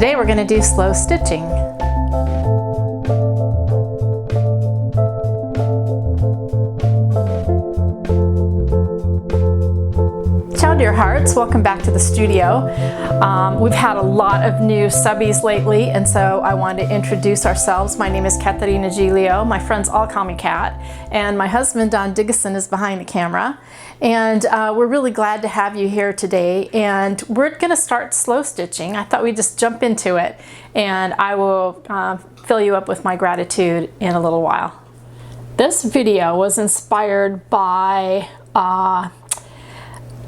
Today we're going to do slow stitching. Ciao dear hearts, welcome back to the studio. We've had a lot of new subbies lately, and so I wanted to introduce ourselves. My name is Caterina Giglio. My friends all call me Cat, and my husband Don Digison is behind the camera. And we're really glad to have you here today, and we're going to start slow stitching. I thought we'd just jump into it, and I will fill you up with my gratitude in a little while. This video was inspired by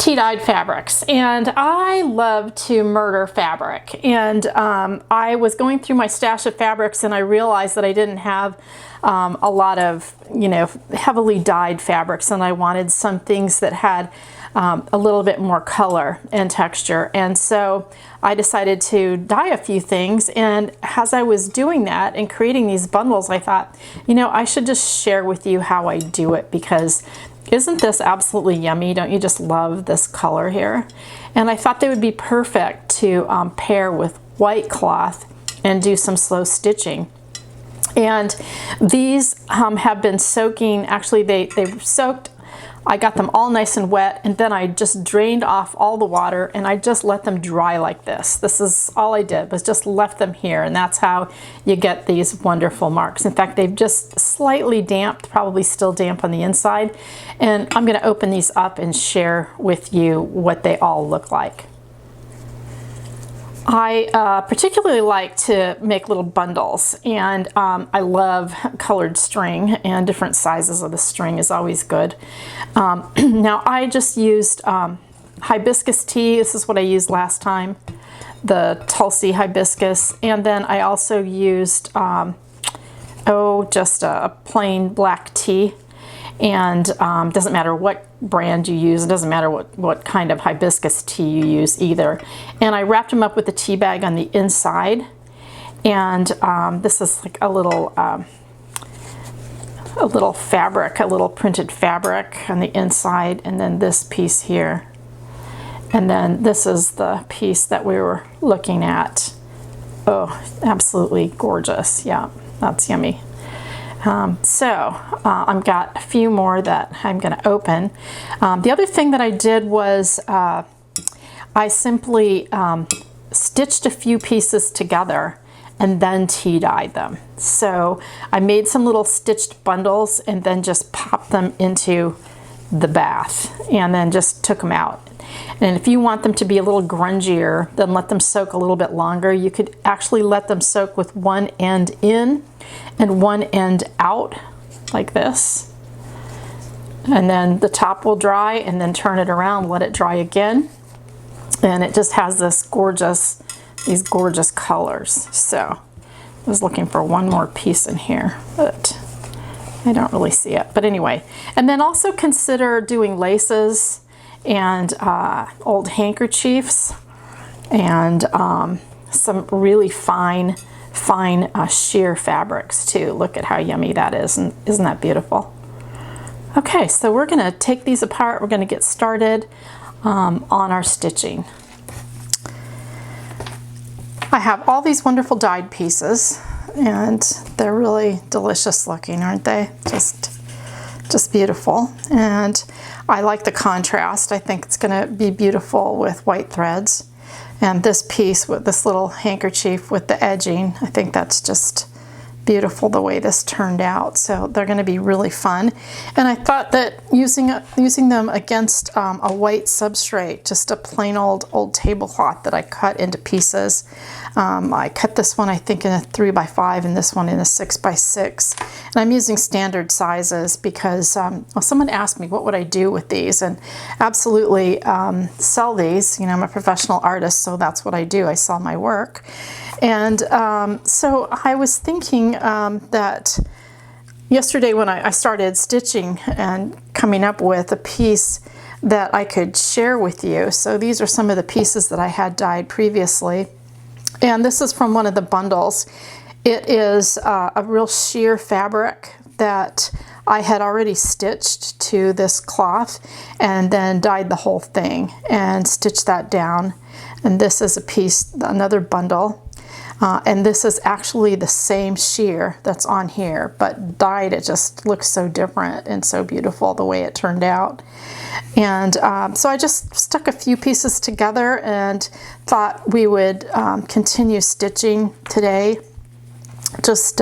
dyed fabrics, and I love to murder fabric, and I was going through my stash of fabrics and I realized that I didn't have a lot of, heavily dyed fabrics, and I wanted some things that had a little bit more color and texture, and so I decided to dye a few things. And as I was doing that and creating these bundles, I thought, I should just share with you how I do it, because isn't this absolutely yummy? Don't you just love this color here? And I thought they would be perfect to pair with white cloth and do some slow stitching. And these have been soaking, actually they've soaked, I got them all nice and wet, and then I just drained off all the water and I just let them dry like this. This is all I did, was just left them here, and that's how you get these wonderful marks. In fact, they've just slightly damped, probably still damp on the inside, and I'm going to open these up and share with you what they all look like. I particularly like to make little bundles, and I love colored string, and different sizes of the string is always good. Now I just used hibiscus tea. This is what I used last time, the Tulsi hibiscus, and then I also used just a plain black tea. And doesn't matter what brand you use, it doesn't matter what kind of hibiscus tea you use either. And I wrapped them up with the tea bag on the inside, and this is like a little fabric, a little printed fabric on the inside, and then this piece here, and then this is the piece that we were looking at. Oh, absolutely gorgeous. Yeah, that's yummy. I've got a few more that I'm going to open. The other thing that I did was I simply stitched a few pieces together and then tea dyed them. So I made some little stitched bundles and then just popped them into the bath and then just took them out. And if you want them to be a little grungier, then let them soak a little bit longer. You could actually let them soak with one end in and one end out, like this. And then the top will dry, and then turn it around, let it dry again. And it just has this these gorgeous colors. So I was looking for one more piece in here, but I don't really see it. But anyway, and then also consider doing laces and old handkerchiefs, and some really fine sheer fabrics too. Look at how yummy that is, and isn't that beautiful? Okay, so we're gonna take these apart. We're gonna get started on our stitching. I have all these wonderful dyed pieces, and they're really delicious looking, aren't they? Just beautiful, and I like the contrast. I think it's going to be beautiful with white threads. And this piece with this little handkerchief with the edging, I think that's just beautiful the way this turned out. So they're going to be really fun. And I thought that using them against a white substrate, just a plain old tablecloth that I cut into pieces. I cut this one, I think, in a 3x5 and this one in a 6x6. And I'm using standard sizes because well, someone asked me what would I do with these, and absolutely sell these. I'm a professional artist, so that's what I do. I sell my work. And so I was thinking that yesterday when I started stitching and coming up with a piece that I could share with you. So these are some of the pieces that I had dyed previously. And this is from one of the bundles. It is a real sheer fabric that I had already stitched to this cloth and then dyed the whole thing and stitched that down. And this is a piece, another bundle And this is actually the same sheer that's on here, but dyed it just looks so different and so beautiful the way it turned out. And so I just stuck a few pieces together and thought we would continue stitching today. Just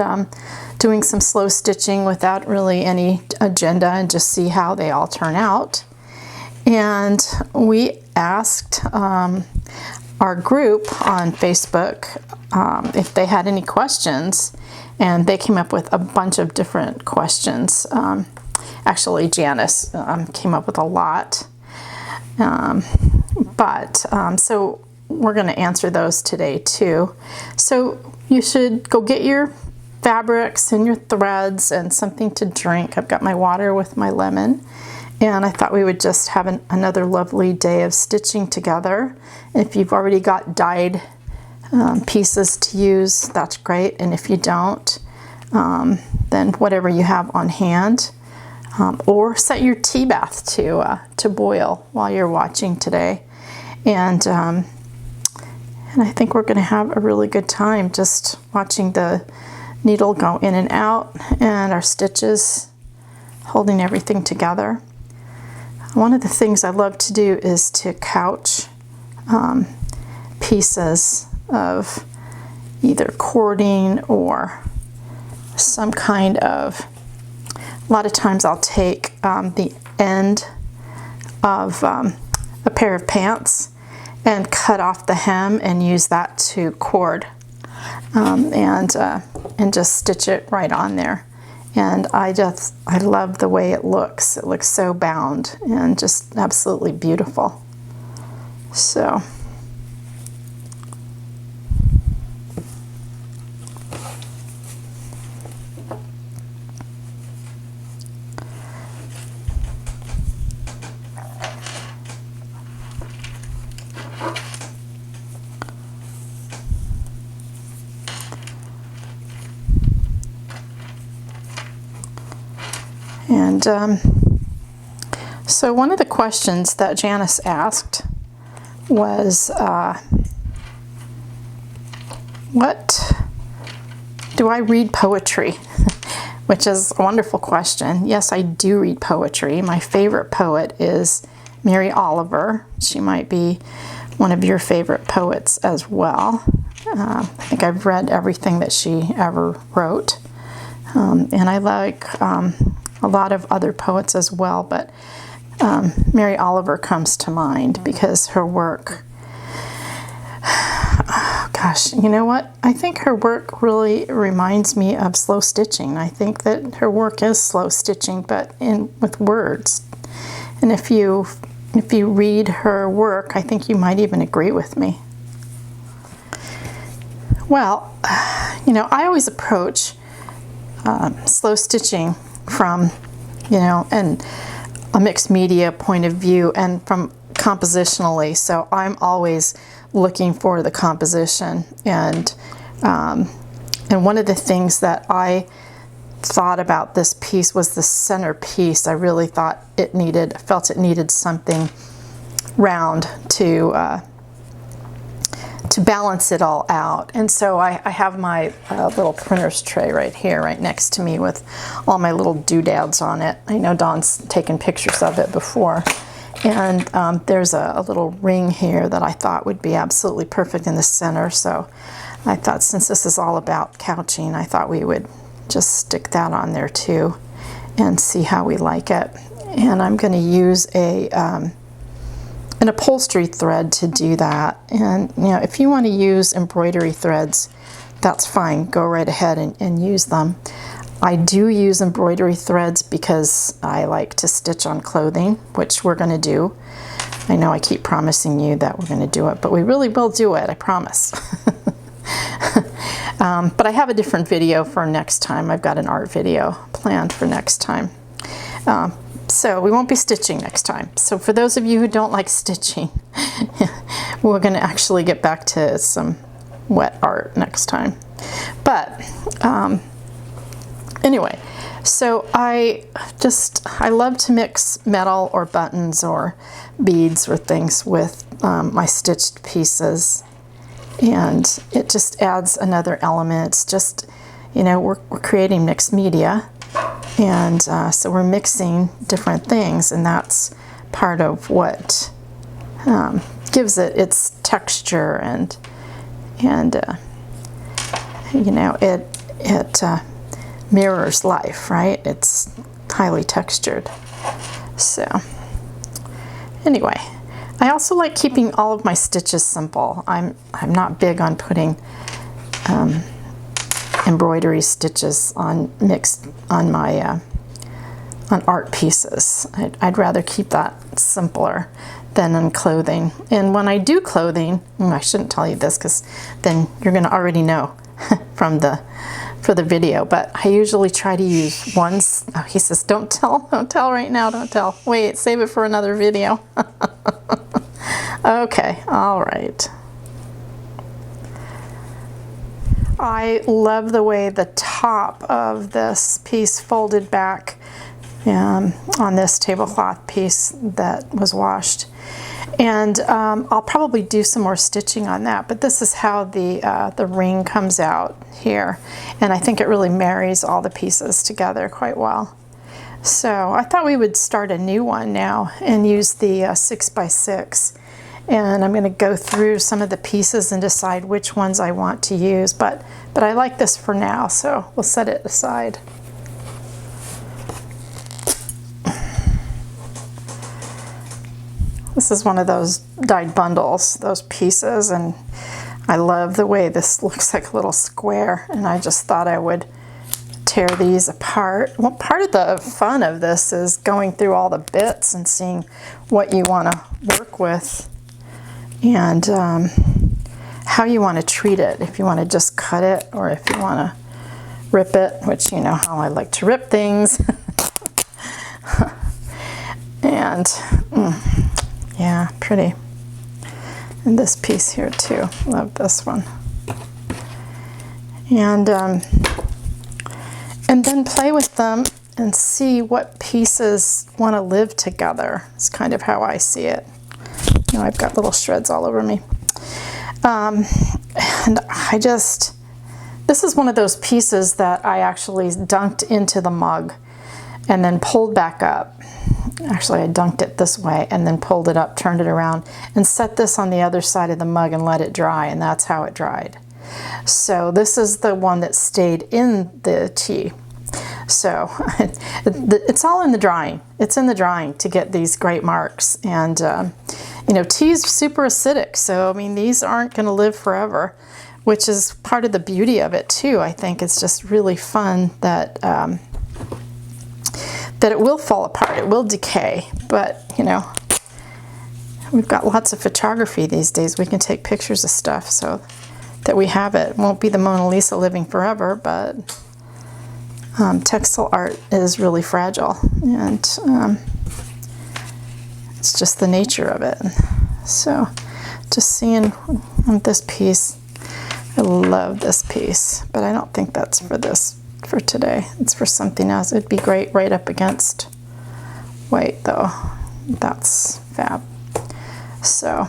doing some slow stitching without really any agenda and just see how they all turn out. And we asked our group on Facebook if they had any questions, and they came up with a bunch of different questions. Actually, Janice came up with a lot. So we're going to answer those today too. So you should go get your fabrics and your threads and something to drink. I've got my water with my lemon, and I thought we would just have another lovely day of stitching together. If you've already got dyed pieces to use, that's great, and if you don't, then whatever you have on hand, or set your tea bath to boil while you're watching today. And I think we're going to have a really good time just watching the needle go in and out and our stitches holding everything together. One of the things I love to do is to couch pieces of either cording or some kind of, a lot of times I'll take the end of a pair of pants and cut off the hem and use that to cord, and just stitch it right on there. And I love the way it looks. It looks so bound and just absolutely beautiful. So so one of the questions that Janice asked was, what do I read poetry? Which is a wonderful question. Yes, I do read poetry. My favorite poet is Mary Oliver. She might be one of your favorite poets as well. I think I've read everything that she ever wrote. And I like a lot of other poets as well, but Mary Oliver comes to mind because her work, oh gosh, you know what? I think her work really reminds me of slow stitching. I think that her work is slow stitching, but with words. And if you read her work, I think you might even agree with me. Well, you know, I always approach slow stitching from, and a mixed media point of view and from compositionally. So I'm always looking for the composition, and one of the things that I thought about this piece was the center piece. I really thought felt it needed something round to balance it all out. And so I have my little printer's tray right here, right next to me, with all my little doodads on it. I know Dawn's taken pictures of it before. And there's a little ring here that I thought would be absolutely perfect in the center. So I thought, since this is all about couching, I thought we would just stick that on there too and see how we like it. And I'm going to use an upholstery thread to do that. And if you want to use embroidery threads, that's fine. Go right ahead and use them. I do use embroidery threads because I like to stitch on clothing, which we're going to do. I know I keep promising you that we're going to do it, but we really will do it, I promise. But I have a different video for next time. I've got an art video planned for next time. So we won't be stitching next time. So for those of you who don't like stitching, we're going to actually get back to some wet art next time. But anyway, so I love to mix metal or buttons or beads or things with my stitched pieces. and it just adds another element. It's just, you know, we're creating mixed media, and so we're mixing different things, and that's part of what gives it its texture, and you know, it mirrors life, right? It's highly textured. So anyway, I also like keeping all of my stitches simple. I'm not big on putting embroidery stitches on my on art pieces. I'd rather keep that simpler than in clothing. And when I do clothing, I shouldn't tell you this because then you're going to already know for the video, but I usually try to use ones. Oh, he says, don't tell right now, don't tell. Wait, save it for another video. Okay, all right. I love the way the top of this piece folded back on this tablecloth piece that was washed. And I'll probably do some more stitching on that, but this is how the ring comes out here. And I think it really marries all the pieces together quite well. So I thought we would start a new one now and use the 6x6. And I'm going to go through some of the pieces and decide which ones I want to use, but I like this for now, so we'll set it aside. This is one of those dyed bundles, those pieces, and I love the way this looks like a little square, and I just thought I would tear these apart. Well, part of the fun of this is going through all the bits and seeing what you want to work with, and how you want to treat it. If you want to just cut it, or if you want to rip it, which you know how I like to rip things. And yeah, pretty. And this piece here too, love this one. And then play with them and see what pieces want to live together. It's kind of how I see it. You know, I've got little shreds all over me. And this is one of those pieces that I actually dunked into the mug and then pulled back up. Actually, I dunked it this way and then pulled it up, turned it around, and set this on the other side of the mug and let it dry, and that's how it dried. So this is the one that stayed in the tea. So it's all in the drying. It's in the drying to get these great marks. And you know, tea is super acidic, so I mean, these aren't going to live forever, which is part of the beauty of it too. I think it's just really fun that that it will fall apart, it will decay, but you know, we've got lots of photography these days. We can take pictures of stuff so that we have it. It won't be the Mona Lisa living forever, but textile art is really fragile, and it's just the nature of it. So just seeing this piece, I love this piece, but I don't think that's for this for today. It's for something else. It'd be great right up against white though. That's fab. So,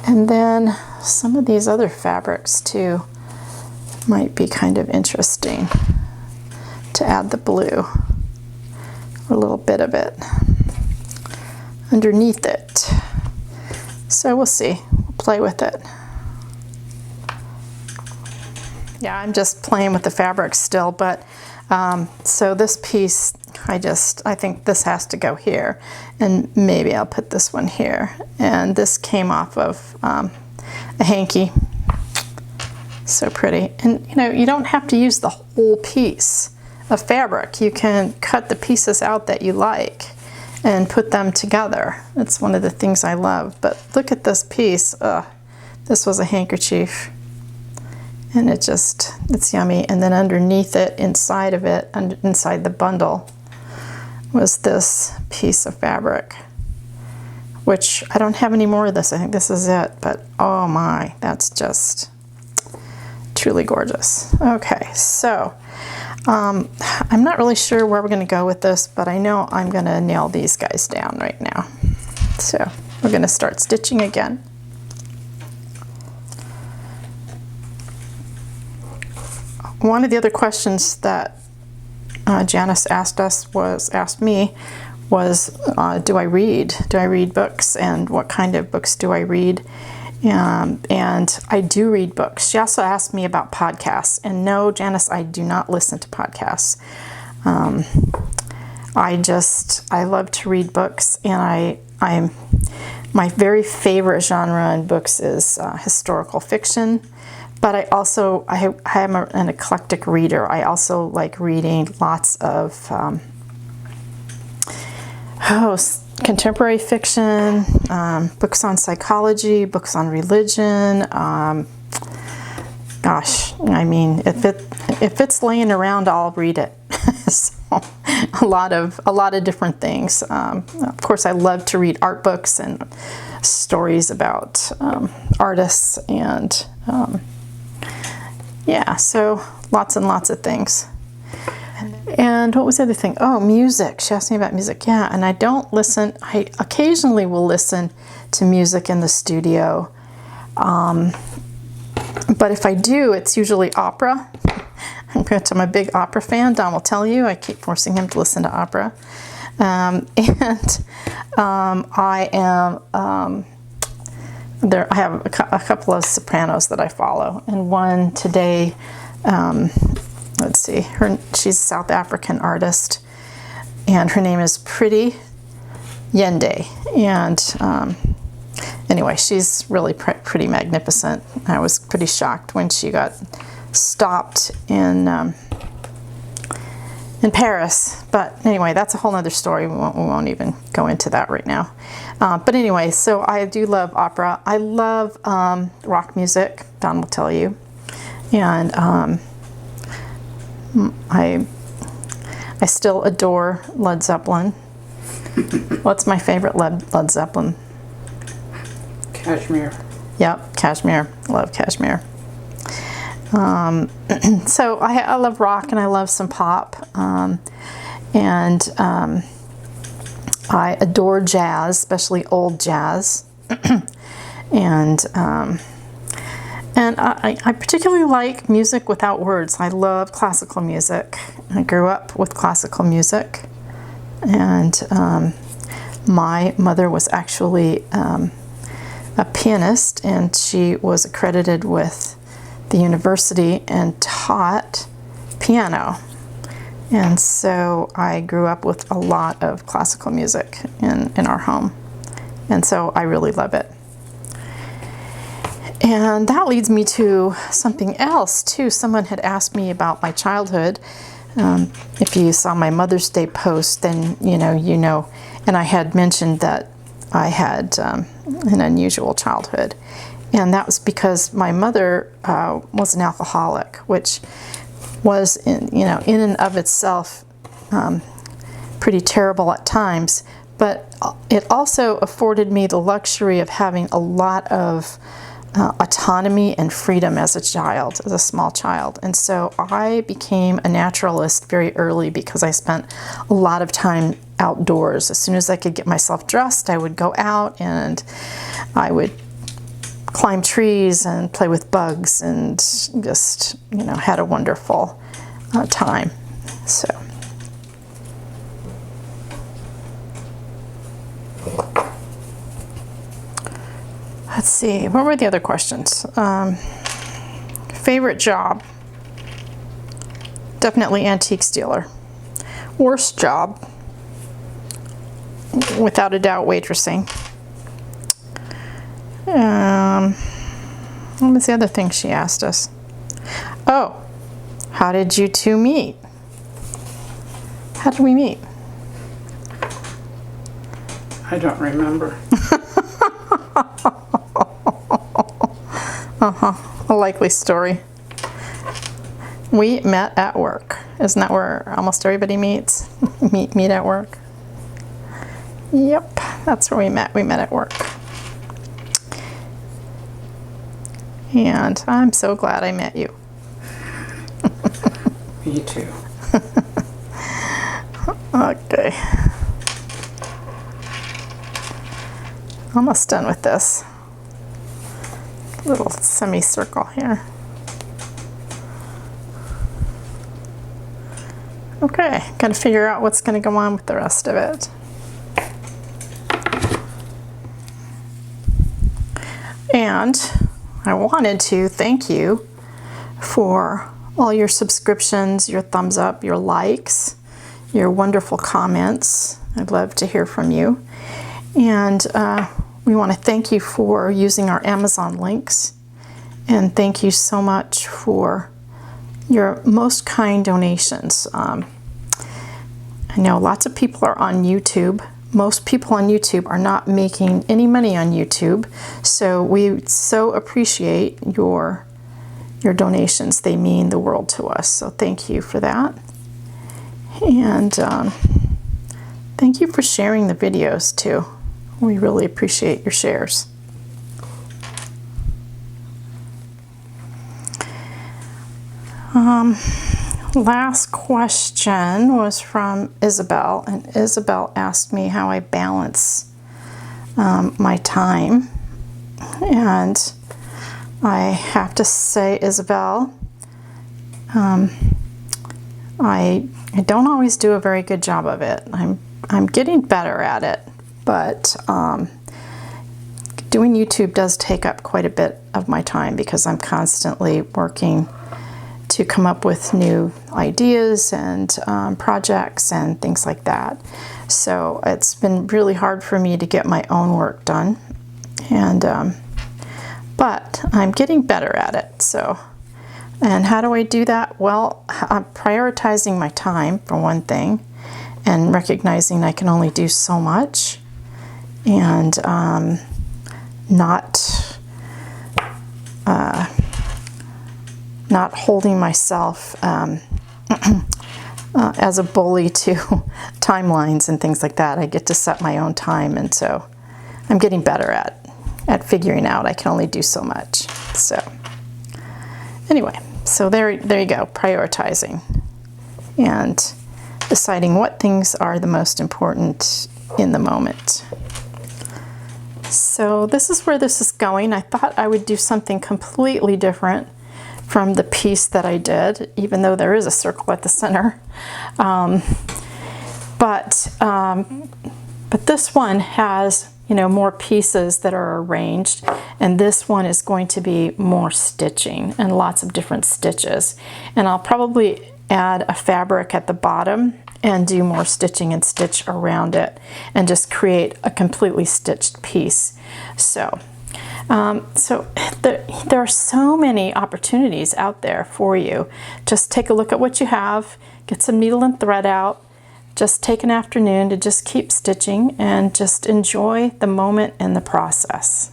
and then some of these other fabrics too might be kind of interesting to add the blue, a little bit of it underneath it. So we'll see, we'll play with it. Yeah, I'm just playing with the fabric still, but so this piece, I think this has to go here, and maybe I'll put this one here. And this came off of a hanky. So pretty. And you know, you don't have to use the whole piece of fabric. You can cut the pieces out that you like and put them together. It's one of the things I love. But look at this piece. This was a handkerchief. And it's yummy. And then underneath it, inside of it, inside the bundle, was this piece of fabric, which I don't have any more of this. I think this is it, but oh my, that's just truly gorgeous. Okay, so I'm not really sure where we're gonna go with this, but I know I'm gonna nail these guys down right now. So we're gonna start stitching again. one of the other questions that Janice asked me was, do I read? Do I read books, and what kind of books do I read? And I do read books. She also asked me about podcasts, and no, Janice, I do not listen to podcasts. I love to read books, and my very favorite genre in books is historical fiction. But I am an eclectic reader. I also like reading lots of contemporary fiction, books on psychology, books on religion. Gosh, I mean, if it's laying around, I'll read it. So, a lot of different things. Of course, I love to read art books and stories about artists, and yeah, so lots and lots of things. And what was the other thing? Oh, music. She asked me about music. Yeah, and I don't listen. I occasionally will listen to music in the studio. But if I do, it's usually opera. I'm a big opera fan. Don will tell you. I keep forcing him to listen to opera. I have a couple of sopranos that I follow. And one today, let's see, she's a South African artist, and her name is Pretty Yende. And anyway, she's really pretty magnificent. I was pretty shocked when she got stopped in Paris. But anyway, that's a whole other story. We won't even go into that right now. But anyway, so I do love opera. I love rock music, Don will tell you. And I still adore Led Zeppelin. What's my favorite Led Zeppelin? Kashmir. Yep, Kashmir. Love Kashmir. So I love rock, and I love some pop. And I adore jazz, especially old jazz. And I particularly like music without words. I love classical music. I grew up with classical music. And my mother was actually a pianist, and she was accredited with the university and taught piano. And so I grew up with a lot of classical music in our home. And so I really love it. And that leads me to something else too. Someone had asked me about my childhood. If you saw my Mother's Day post, then you know. And I had mentioned that I had an unusual childhood. And that was because my mother was an alcoholic, which was, in and of itself pretty terrible at times. But it also afforded me the luxury of having a lot of autonomy and freedom as a small child. And so I became a naturalist very early because I spent a lot of time outdoors. As soon as I could get myself dressed, I would go out and I would climb trees and play with bugs, and just, had a wonderful time. So. Let's see, what were the other questions? Favorite job? Definitely antiques dealer. Worst job? Without a doubt, waitressing. What was the other thing she asked us? Oh, how did you two meet? How did we meet? I don't remember. A likely story. We met at work. Isn't that where almost everybody meets? meet at work. Yep, that's where we met. We met at work. And I'm so glad I met you. Me too. Okay. Almost done with this little semicircle here. Okay, got to figure out what's going to go on with the rest of it. And I wanted to thank you for all your subscriptions, your thumbs up, your likes, your wonderful comments. I'd love to hear from you. And we want to thank you for using our Amazon links. And thank you so much for your most kind donations. I know lots of people are on YouTube. Most people on YouTube are not making any money on YouTube. So we so appreciate your donations. They mean the world to us. So thank you for that. And thank you for sharing the videos too. We really appreciate your shares. Last question was from Isabel, and Isabel asked me how I balance my time. And I have to say, Isabel, I don't always do a very good job of it. I'm getting better at it, but doing YouTube does take up quite a bit of my time because I'm constantly working to come up with new ideas and projects and things like that. So it's been really hard for me to get my own work done, and but I'm getting better at it. So, and how do I do that? Well, I'm prioritizing my time for one thing, and recognizing I can only do so much, and not holding myself as a bully to timelines and things like that. I get to set my own time, and so I'm getting better at figuring out I can only do so much. So anyway, so there you go, prioritizing and deciding what things are the most important in the moment. So this is where this is going. I thought I would do something completely different from the piece that I did, even though there is a circle at the center. But this one has, more pieces that are arranged, and this one is going to be more stitching and lots of different stitches. And I'll probably add a fabric at the bottom and do more stitching and stitch around it and just create a completely stitched piece. So there are so many opportunities out there for you. Just take a look at what you have, get some needle and thread out, just take an afternoon to just keep stitching and just enjoy the moment and the process.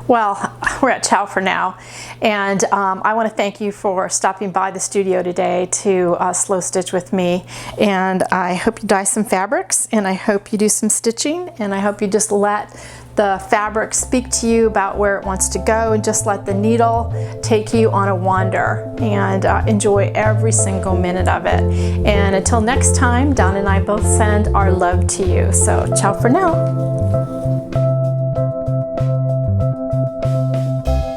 Well, we're at ciao for now, and I want to thank you for stopping by the studio today to slow stitch with me, and I hope you dye some fabrics, and I hope you do some stitching, and I hope you just let the fabric speak to you about where it wants to go, and just let the needle take you on a wander, and enjoy every single minute of it. And until next time, Don and I both send our love to you. So ciao for now.